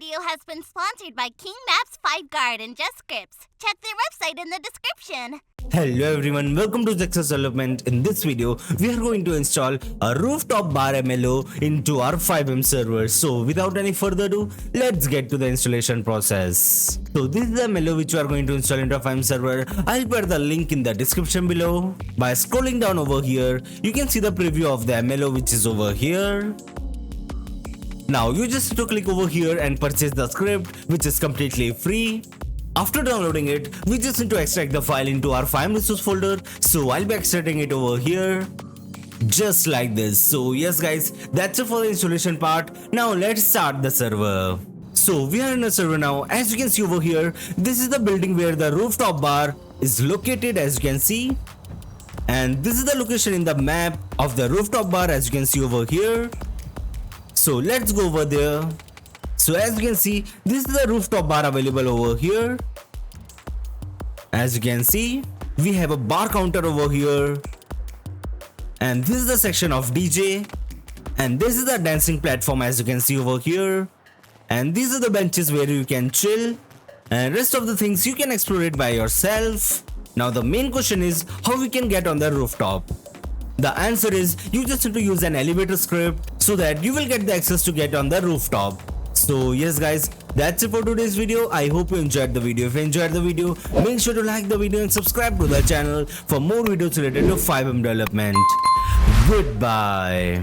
video has been sponsored by King Maps, 5Guard, and Just Scripts. Check their website in the description. Hello everyone, welcome to Zexus development. In this video, we are going to install a rooftop bar MLO into our FiveM server. So without any further ado, let's get to the installation process. So this is the MLO which we are going to install into our FiveM server. I'll put the link in the description below. By scrolling down over here, you can see the preview of the MLO which is over here. Now you just need to click over here and purchase the script which is completely free. After downloading it, we just need to extract the file into our FiveM resource folder. So I'll be extracting it over here. Just like this. So yes guys, that's it for the installation part. Now let's start the server. So we are in a server now. As you can see over here, this is the building where the rooftop bar is located, as you can see. And this is the location in the map of the rooftop bar, as you can see over here. So let's go over there. So as you can see, this is the rooftop bar available over here. As you can see, we have a bar counter over here. And this is the section of DJ. And this is the dancing platform, as you can see over here. And these are the benches where you can chill. And rest of the things you can explore it by yourself. Now the main question is how we can get on the rooftop. The answer is you just need to use an elevator script so that you will get the access to get on the rooftop. So yes guys, that's it for today's video. I hope you enjoyed the video. If you enjoyed the video, make sure to like the video and subscribe to the channel for more videos related to FiveM development. Goodbye.